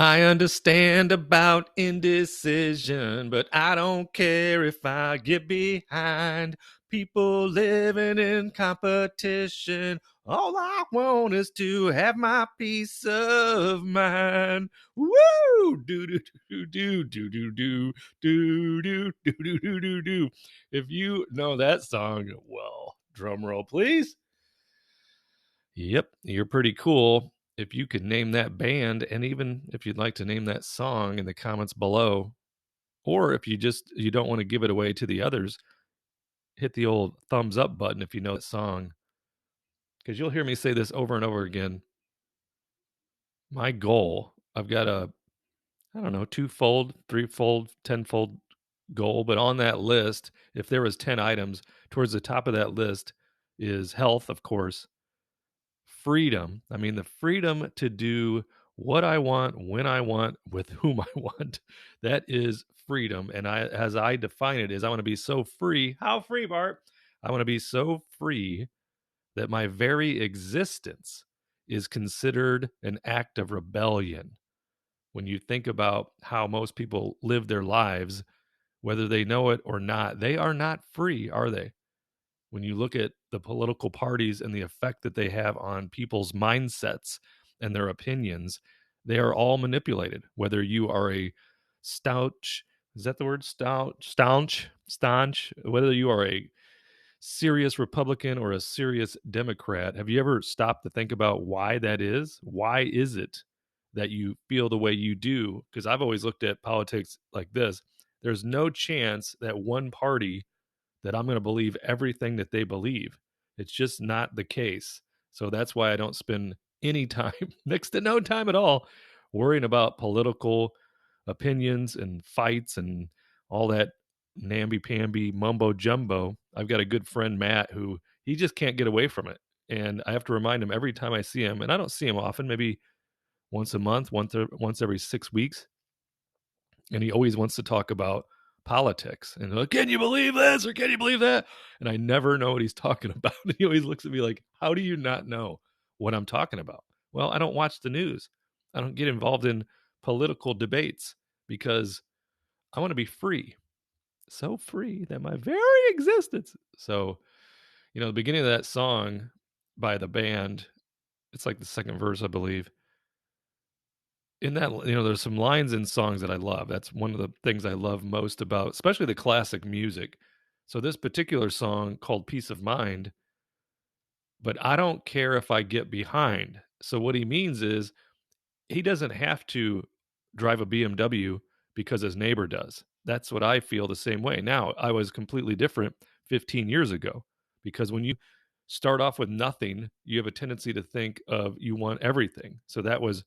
I understand about indecision, but I don't care if I get behind people living in competition. All I want is to have my peace of mind. Woo! Do do do do do do do do do do do do do. If you know that song, well, drum roll, please. Yep, you're pretty cool. If you could name that band, and even if you'd like to name that song in the comments below, or if you don't want to give it away to the others, hit the old thumbs up button if you know that song. Because you'll hear me say this over and over again. My goal, I've got I don't know, twofold, threefold, tenfold goal, but on that list, if there was 10 items, towards the top of that list is health, of course, freedom. I mean, the freedom to do what I want, when I want, with whom I want. That is freedom. And as I define it, is I want to be so free. How free, Bart? I want to be so free that my very existence is considered an act of rebellion. When you think about how most people live their lives, whether they know it or not, they are not free, are they? When you look at the political parties and the effect that they have on people's mindsets and their opinions, they are all manipulated. Whether you are a staunch, is that the word staunch, whether you are a serious Republican or a serious Democrat, have you ever stopped to think about why that is? Why is it that you feel the way you do? Because I've always looked at politics like this. There's no chance that one party that I'm going to believe everything that they believe. It's just not the case. So that's why I don't spend any time, next to no time at all, worrying about political opinions and fights and all that namby-pamby mumbo jumbo. I've got a good friend, Matt, who he just can't get away from it. And I have to remind him every time I see him, and I don't see him often, maybe once a month, once every 6 weeks. And he always wants to talk about politics and like, can you believe this or can you believe that? And I never know what he's talking about. He always looks at me like, how do you not know what I'm talking about? Well, I don't watch the news. I don't get involved in political debates because I want to be free. So free that my very existence. So, the beginning of that song by the band, it's like the second verse, I believe. In that, there's some lines in songs that I love. That's one of the things I love most about, especially the classic music. So this particular song called Peace of Mind, but I don't care if I get behind. So what he means is he doesn't have to drive a BMW because his neighbor does. That's what I feel the same way. Now, I was completely different 15 years ago because when you start off with nothing, you have a tendency to think of you want everything. So that was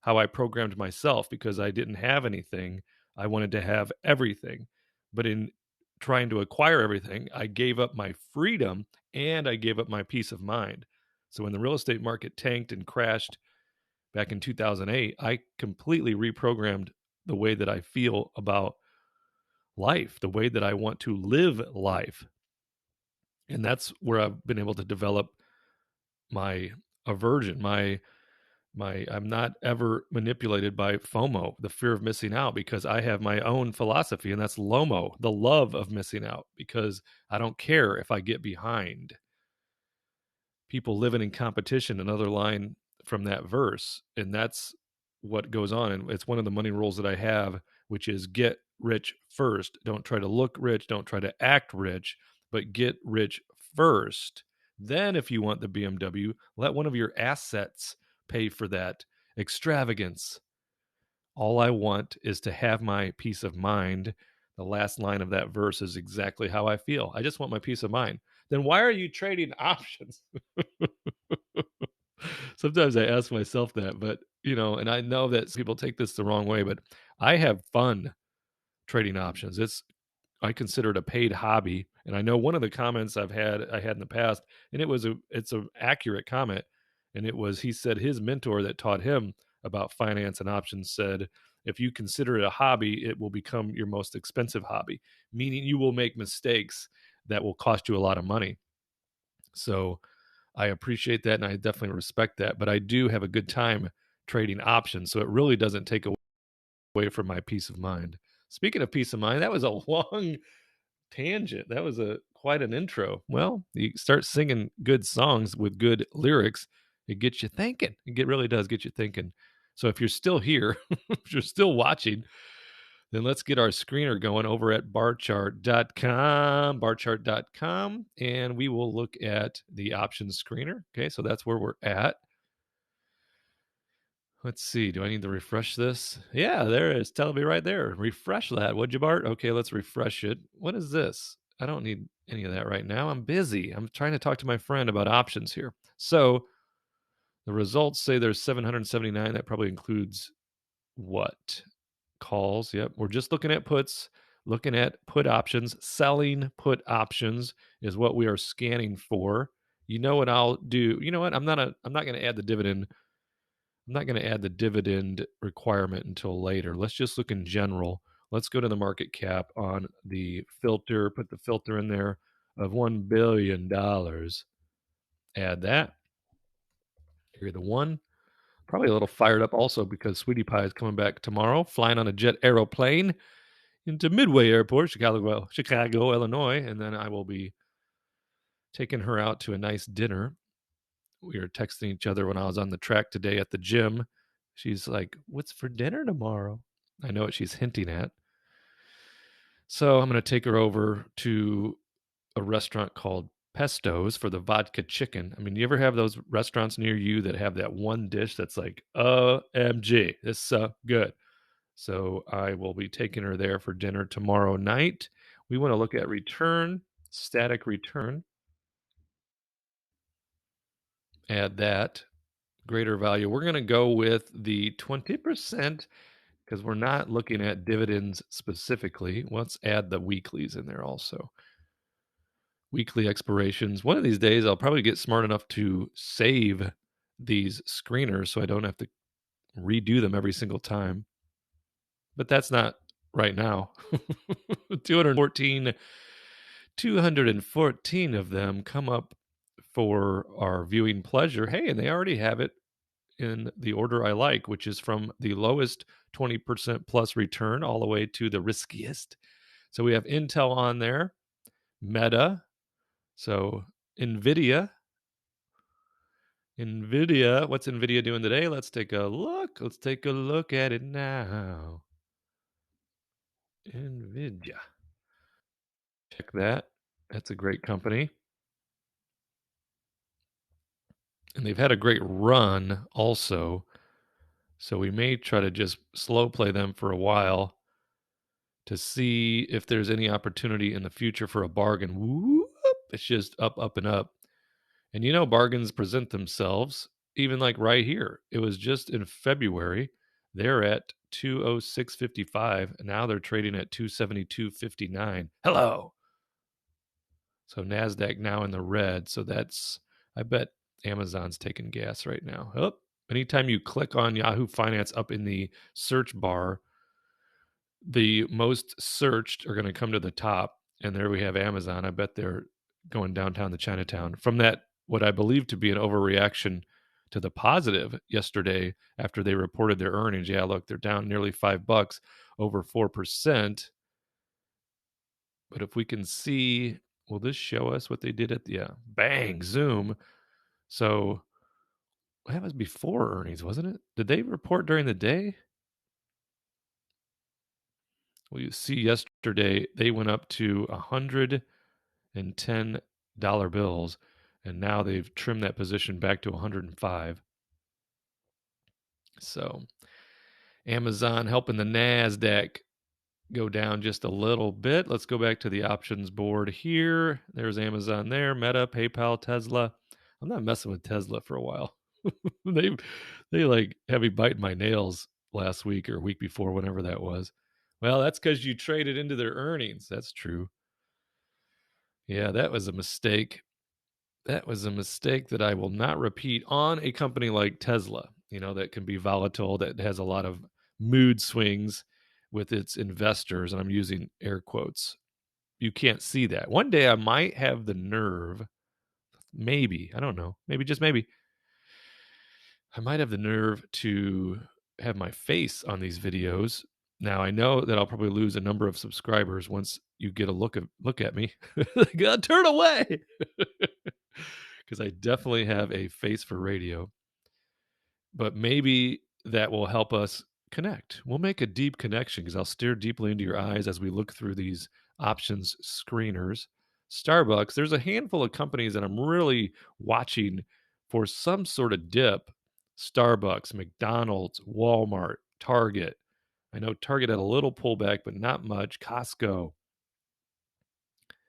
how I programmed myself because I didn't have anything. I wanted to have everything. But in trying to acquire everything, I gave up my freedom and I gave up my peace of mind. So when the real estate market tanked and crashed back in 2008, I completely reprogrammed the way that I feel about life, the way that I want to live life. And that's where I've been able to develop my aversion, my I'm not ever manipulated by FOMO, the fear of missing out, because I have my own philosophy, and that's LOMO, the love of missing out, because I don't care if I get behind. People living in competition, another line from that verse, and that's what goes on. And it's one of the money rules that I have, which is get rich first. Don't try to look rich, don't try to act rich, but get rich first. Then if you want the BMW, let one of your assets pay for that extravagance. All I want is to have my peace of mind. The last line of that verse is exactly how I feel. I just want my peace of mind. Then why are you trading options? Sometimes I ask myself that, but and I know that people take this the wrong way, but I have fun trading options. I consider it a paid hobby. And I know one of the comments I had in the past, and it's an accurate comment. And he said his mentor that taught him about finance and options said, if you consider it a hobby, it will become your most expensive hobby, meaning you will make mistakes that will cost you a lot of money. So I appreciate that. And I definitely respect that, but I do have a good time trading options, so it really doesn't take away from my peace of mind. Speaking of peace of mind, that was a long tangent. That was a quite an intro. Well, you start singing good songs with good lyrics, it gets you thinking. Really does get you thinking. So if you're still here, if you're still watching, then let's get our screener going over at barchart.com, and we will look at the options screener. Okay, so that's where we're at. Let's see. Do I need to refresh this? Yeah, there it is. Telling me right there. Refresh that, would you, Bart? Okay, let's refresh it. What is this? I don't need any of that right now. I'm busy. I'm trying to talk to my friend about options here. So the results say there's 779. That probably includes what? Calls. Yep. We're just looking at puts, looking at put options. Selling put options is what we are scanning for. You know what I'll do? You know what? I'm not going to add the dividend. I'm not going to add the dividend requirement until later. Let's just look in general. Let's go to the market cap on the filter, put the filter in there of $1 billion. Add that. Here, the one. Probably a little fired up also because Sweetie Pie is coming back tomorrow, flying on a jet aeroplane into Midway Airport, Chicago, Illinois. And then I will be taking her out to a nice dinner. We were texting each other when I was on the track today at the gym. She's like, "What's for dinner tomorrow?" I know what she's hinting at. So I'm going to take her over to a restaurant called Pesto's for the vodka chicken. I mean, you ever have those restaurants near you that have that one dish that's like, OMG, this is so good. So I will be taking her there for dinner tomorrow night. We want to look at return, static return. Add that. Greater value. We're going to go with the 20% because we're not looking at dividends specifically. Let's add the weeklies in there also. Weekly expirations. One of these days, I'll probably get smart enough to save these screeners so I don't have to redo them every single time. But that's not right now. 214 of them come up for our viewing pleasure. Hey, and they already have it in the order I like, which is from the lowest 20% plus return all the way to the riskiest. So we have Intel on there, Meta, so NVIDIA. What's NVIDIA doing today? Let's take a look. Let's take a look at it now. NVIDIA. Check that. That's a great company. And they've had a great run also. So we may try to just slow play them for a while to see if there's any opportunity in the future for a bargain. Whoop, it's just up, up, and up. And you know, bargains present themselves even like right here. It was just in February. They're at 206.55. And now they're trading at 272.59. Hello. So NASDAQ now in the red. So that's, I bet Amazon's taking gas right now. Oh, anytime you click on Yahoo Finance up in the search bar, the most searched are going to come to the top. And there we have Amazon. I bet they're going downtown to Chinatown from that, what I believe to be an overreaction to the positive yesterday after they reported their earnings. Yeah, look, they're down nearly $5, over 4%. But if we can see, will this show us what they did at the, yeah, bang, zoom. So that was before earnings, wasn't it? Did they report during the day? Well, you see yesterday they went up to $110 bills, and now they've trimmed that position back to 105. So Amazon helping the NASDAQ go down just a little bit. Let's go back to the options board here. There's Amazon there, Meta, PayPal, Tesla. I'm not messing with Tesla for a while. they they like have me biting my nails last week or week before, whenever that was. Well, that's because you traded into their earnings. That's true. Yeah, that was a mistake. That was a mistake that I will not repeat on a company like Tesla, that can be volatile, that has a lot of mood swings with its investors. And I'm using air quotes. You can't see that. One day I might have the nerve, maybe, I don't know, maybe, just maybe, I might have the nerve to have my face on these videos. Now I know that I'll probably lose a number of subscribers once you get a look at me. Like, turn away, because I definitely have a face for radio. But maybe that will help us connect. We'll make a deep connection because I'll stare deeply into your eyes as we look through these options screeners. Starbucks, there's a handful of companies that I'm really watching for some sort of dip. Starbucks, McDonald's, Walmart, Target. I know Target had a little pullback, but not much. Costco.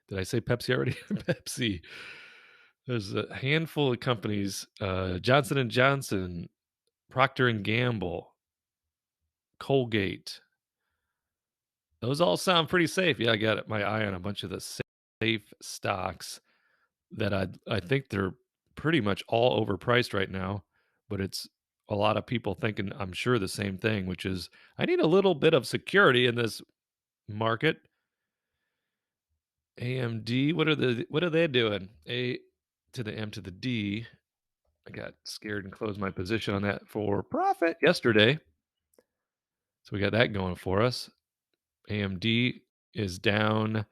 Did I say Pepsi already? Pepsi. There's a handful of companies. Johnson and Johnson, Procter and Gamble, Colgate. Those all sound pretty safe. Yeah, I got my eye on a bunch of the safe stocks that I think they're pretty much all overpriced right now, but it's a lot of people thinking, I'm sure, the same thing, which is I need a little bit of security in this market. AMD, what are they doing? A to the M to the D. I got scared and closed my position on that for profit yesterday. So we got that going for us. AMD is down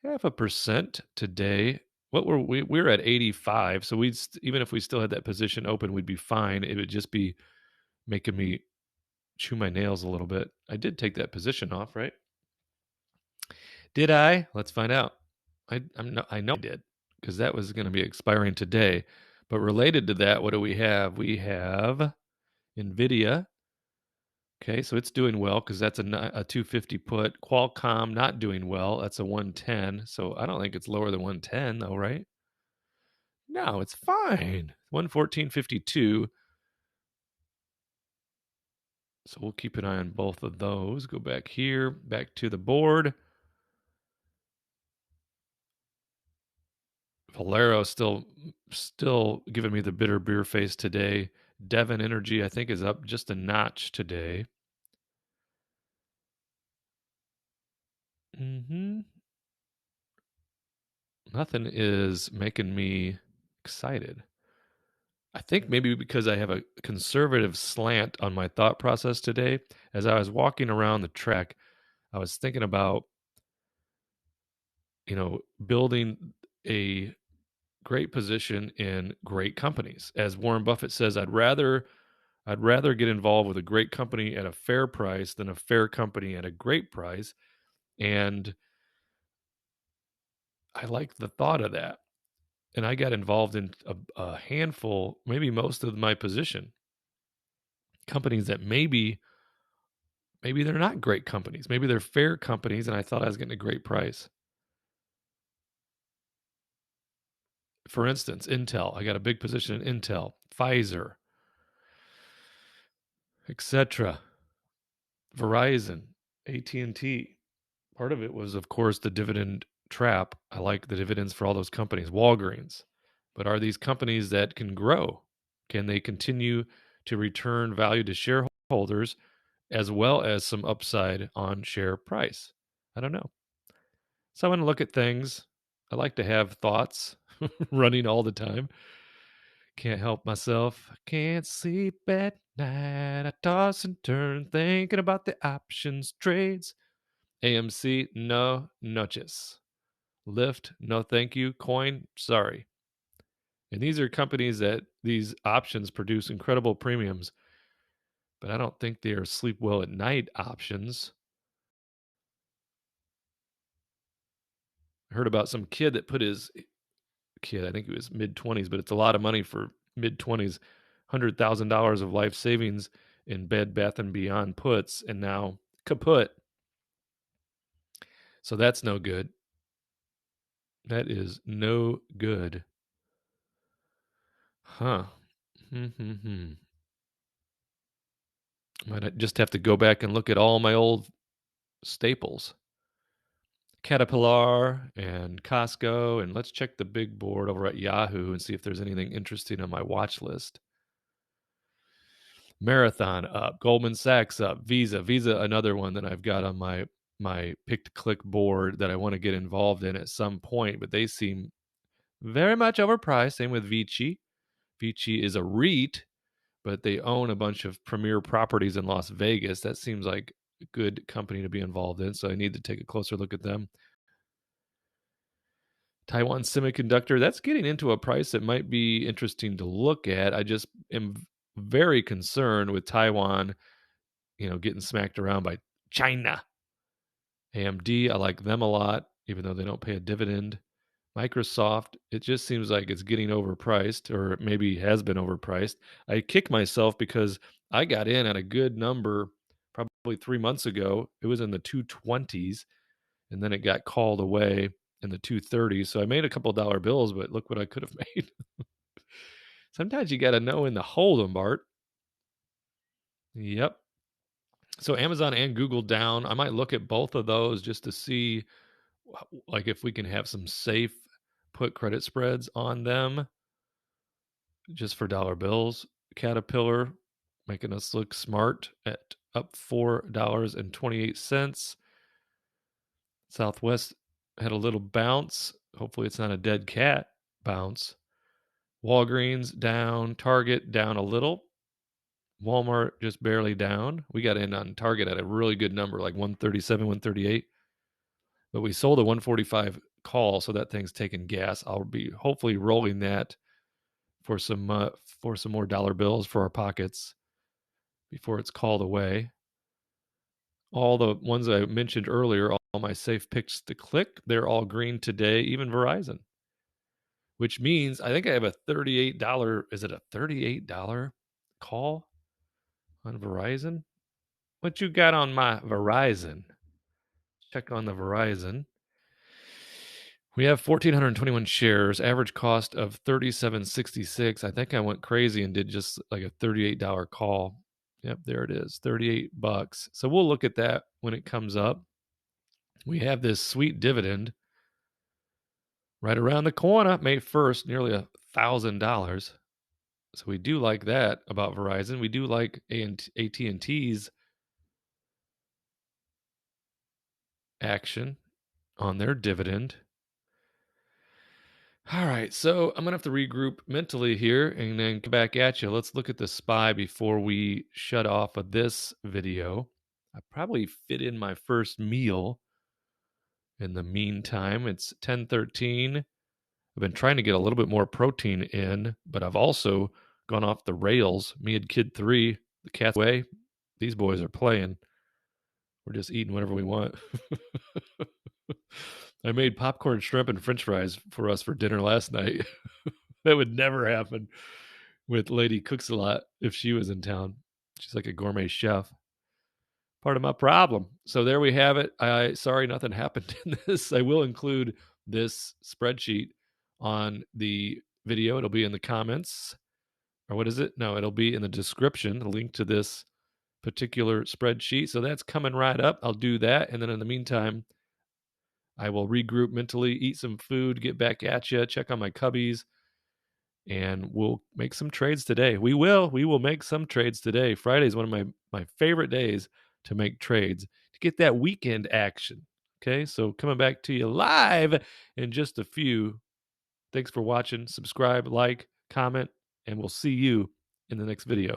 0.5% today. What were we? We're at 85, so even if we still had that position open, we'd be fine. It would just be making me chew my nails a little bit. I did take that position off, right? Did I? Let's find out. I know I did, because that was going to be expiring today. But related to that, what do we have? We have NVIDIA. Okay, so it's doing well because that's a 250 put. Qualcomm not doing well. That's a 110. So I don't think it's lower than 110 though, right? No, it's fine. 114.52. So we'll keep an eye on both of those. Go back here, back to the board. Valero still giving me the bitter beer face today. Devon Energy, I think, is up just a notch today. Nothing is making me excited. I think maybe because I have a conservative slant on my thought process today. As I was walking around the track, I was thinking about, building a great position in great companies. As Warren Buffett says, I'd rather get involved with a great company at a fair price than a fair company at a great price. And I like the thought of that. And I got involved in a handful, maybe most of my position, companies that maybe they're not great companies. Maybe they're fair companies, and I thought I was getting a great price. For instance, Intel. I got a big position in Intel, Pfizer, etc. Verizon, AT&T. Part of it was, of course, the dividend trap. I like the dividends for all those companies. Walgreens. But are these companies that can grow? Can they continue to return value to shareholders as well as some upside on share price? I don't know. So I want to look at things. I like to have thoughts running all the time. Can't help myself. Can't sleep at night. I toss and turn thinking about the options trades. AMC, no noches. Lyft, no thank you. Coin, sorry. And these are companies that these options produce incredible premiums, but I don't think they are sleep well at night options. I heard about some kid that put his I think he was mid-20s, but it's a lot of money for mid-20s, $100,000 of life savings in Bed Bath & Beyond puts, and now kaput. So that's no good. That is no good. Huh. Might just have to go back and look at all my old staples. Caterpillar and Costco, and let's check the big board over at Yahoo and see if there's anything interesting on my watch list. Marathon up, Goldman Sachs up, Visa, another one that I've got on my pick to click board that I want to get involved in at some point, but they seem very much overpriced. Same with Vici. Vici is a REIT, but they own a bunch of premier properties in Las Vegas. That seems like a good company to be involved in, so I need to take a closer look at them. Taiwan Semiconductor, that's getting into a price that might be interesting to look at. I just am very concerned with Taiwan, getting smacked around by China. AMD, I like them a lot, even though they don't pay a dividend. Microsoft, it just seems like it's getting overpriced, or maybe has been overpriced. I kick myself because I got in at a good number probably 3 months ago. It was in the 220s, and then it got called away in the 230s. So I made a couple dollar bills, but look what I could have made. Sometimes you got to know in the hold 'em, Bart. Yep. So Amazon and Google down. I might look at both of those just to see like if we can have some safe put credit spreads on them just for dollar bills. Caterpillar making us look smart at up $4.28. Southwest had a little bounce. Hopefully it's not a dead cat bounce. Walgreens down, Target down a little. Walmart just barely down. We got in on Target at a really good number, like 137, 138. But we sold a 145 call, so that thing's taking gas. I'll be hopefully rolling that for some more dollar bills for our pockets before it's called away. All the ones I mentioned earlier, all my safe picks to click, they're all green today, even Verizon. Which means I think I have a $38, is it a $38 call on Verizon? What you got on my Verizon? Check on the Verizon. We have 1,421 shares, average cost of $37.66. I think I went crazy and did just like a $38 call. Yep, there it is, $38. So we'll look at that when it comes up. We have this sweet dividend right around the corner, May 1st, nearly $1,000. So we do like that about Verizon. We do like AT&T's action on their dividend. All right, so I'm going to have to regroup mentally here and then come back at you. Let's look at the SPY before we shut off of this video. I probably fit in my first meal in the meantime. It's 10:13. I've been trying to get a little bit more protein in, but I've also gone off the rails. Me and Kid 3, the cat's away. These boys are playing. We're just eating whatever we want. I made popcorn, shrimp, and french fries for us for dinner last night. That would never happen with Lady Cooks a Lot if she was in town. She's like a gourmet chef. Part of my problem. So there we have it. Sorry nothing happened in this. I will include this spreadsheet on the video. It'll be in the comments. Or what is it? No, it'll be in the description, a link to this particular spreadsheet. So that's coming right up. I'll do that. And then in the meantime, I will regroup mentally, eat some food, get back at you, check on my cubbies, and we'll make some trades today. We will make some trades today. Friday is one of my favorite days to make trades, to get that weekend action. Okay, so coming back to you live in just a few. Thanks for watching. Subscribe, like, comment, and we'll see you in the next video.